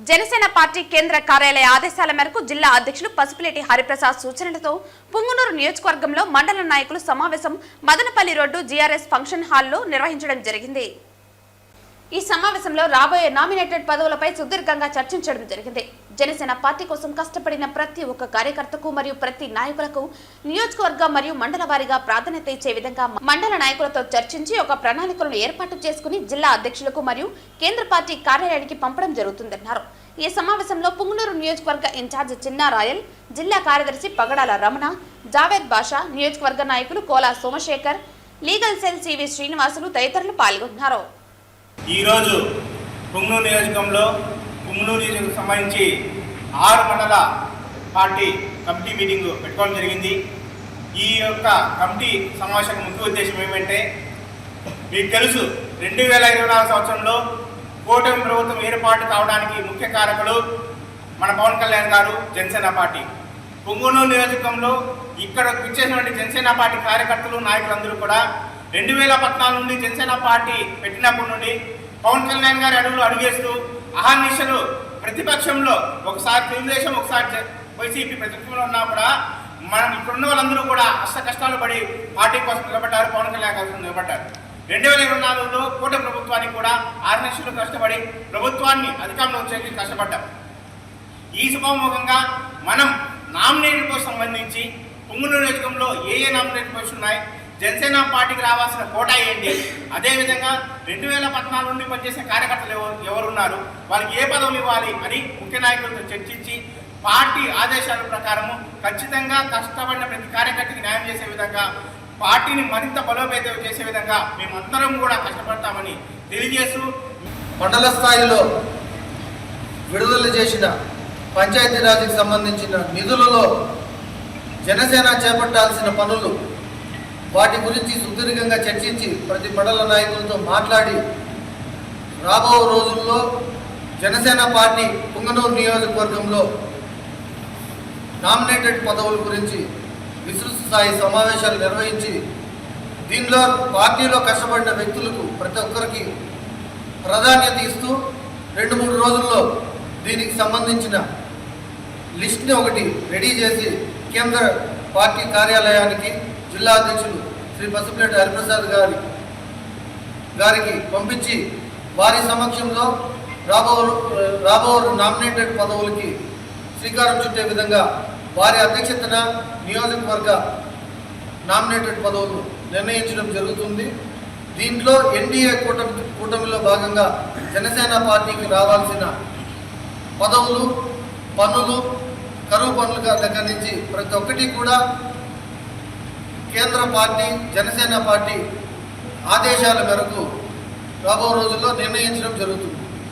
Janasena party కేంద్ర కార్యాలయ ఆదేశాల మేరకు జిల్లా అధ్యక్షులు పసుపులేటి హరిప్రసాద్ సూచనలతో పుంగనూరు నియోజకవర్గంలో మండల నాయకులు సమావేశం మదనపల్లి రోడ్డు జీఆర్ఎస్ ఫంక్షన్ హాల్లో నిర్వహించడం జరిగింది. ఈ సమావేశంలో రాబోయే నామినేటెడ్ పదవులపై సుదీర్ఘంగా చర్చించడం జరిగింది. జనసేన పార్టీ కోసం కష్టపడిన ప్రతి ఒక్క కార్యకర్తకు మరియు ప్రతి నాయకులకు నియోజకవర్గ మరియు మండల వారీగా ప్రాధాన్యత ఇచ్చే విధంగా మండల నాయకులతో చర్చించి ఒక ప్రణాళికలను ఏర్పాటు చేసుకుని జిల్లా అధ్యక్షులకు మరియు కేంద్ర పార్టీ కార్యాలయానికి పంపడం జరుగుతుందన్నారు. ఈ సమావేశంలో పుంగనూరు నియోజకవర్గ ఇన్ఛార్జ్ చిన్నా రాయల్, జిల్లా కార్యదర్శి పగడాల రమణ, జావేద్ బాషా, నియోజకవర్గ నాయకులు Kola Somashekar, legal cell CV Srinivasulu తదితరులు పాల్గొన్నారు. ఈరోజు పుంగనూరు నియోజకంలో పుంగనూరు నియోజకం సంబంధించి 6 మండల పార్టీ కమిటీ మీటింగ్ పెట్టుకోవడం జరిగింది. ఈ యొక్క కమిటీ సమావేశం ముఖ్య ఉద్దేశం ఏమంటే, మీకు తెలుసు 2024 సంవత్సరంలో కూటమి ప్రభుత్వం ఏర్పాటు కావడానికి ముఖ్య కారకులు మన పవన్ కళ్యాణ్ గారు, జనసేన పార్టీ. పుంగనూరు నియోజకంలో ఇక్కడ ఇచ్చేసినటువంటి జనసేన పార్టీ కార్యకర్తలు, నాయకులందరూ కూడా 2014 నుండి జనసేన పార్టీ పెట్టినప్పటి నుండి పవన్ కళ్యాణ్ గారి అడుగులు అడుగేస్తూ అహర్నిశలు ప్రతిపక్షంలో, ఒకసారి తెలుగుదేశం ఒకసారి వైసీపీ ప్రతిపక్షంలో ఉన్నా కూడా మనం ఇక్కడున్న వాళ్ళందరూ కూడా అష్ట కష్టాలు పడి పార్టీ కోసం నిలబడ్డారు, పవన్ కళ్యాణ్ కోసం నిలబడ్డారు. 2024లో కూటమి ప్రభుత్వానికి కూడా అహర్నిశలు కష్టపడి ప్రభుత్వాన్ని అధికారంలో వచ్చేసి కష్టపడ్డాం. ఈ శుభముఖంగా మనం నామినేటెడ్ పోస్ట్ సంబంధించి పుంగనూరు నియోజకంలో ఏ నామినేటెడ్ పోస్టులు ఉన్నాయి, జనసేన పార్టీకి రావాల్సిన కోటా ఏంటి, అదేవిధంగా 2014 నుండి పనిచేసే కార్యకర్తలు ఎవరున్నారు, వాళ్ళకి ఏ పదవులు ఇవ్వాలి అని ముఖ్య నాయకులతో చర్చించి పార్టీ ఆదేశాల ప్రకారము ఖచ్చితంగా కష్టపడిన ప్రతి కార్యకర్తకి న్యాయం చేసే విధంగా, పార్టీని మరింత బలోపేతం చేసే విధంగా మేమందరం కూడా కష్టపడతామని తెలియజేస్తూ, మండల స్థాయిలో విడుదల చేసిన పంచాయతీరాజ్కి సంబంధించిన నిధులలో జనసేన చేపట్టాల్సిన పనులు, వాటి గురించి సుదీర్ఘంగా చర్చించి ప్రతి మండల నాయకులతో మాట్లాడి రాబో రోజుల్లో జనసేన పార్టీ పుంగనూరు నియోజకవర్గంలో నామినేటెడ్ పదవుల గురించి విస్తృత స్థాయి సమావేశాలు నిర్వహించి దీనిలో పార్టీలో కష్టపడిన వ్యక్తులకు ప్రతి ఒక్కరికి ప్రాధాన్యత ఇస్తూ 2-3 రోజుల్లో దీనికి సంబంధించిన లిస్ట్ని ఒకటి రెడీ చేసి కేంద్ర పార్టీ కార్యాలయానికి జిల్లా అధ్యక్షులు శ్రీ పసుపులేటి హరిప్రసాద్ గారికి పంపించి వారి సమక్షంలో రాబో నామినేటెడ్ పదవులకి శ్రీకారం చుట్టే విధంగా వారి అధ్యక్షతన నియోజకవర్గ నామినేటెడ్ పదవులు నిర్ణయించడం జరుగుతుంది. దీంట్లో ఎన్డీఏ కూటమిలో భాగంగా జనసేన పార్టీకి రావాల్సిన పదవులు, పన్నులు, కరువు పన్నుల దగ్గర నుంచి ప్రతి ఒక్కటి కూడా కేంద్ర పార్టీ, జనసేన పార్టీ ఆదేశాల మేరకు రాబో రోజుల్లో నిర్ణయించడం జరుగుతుంది.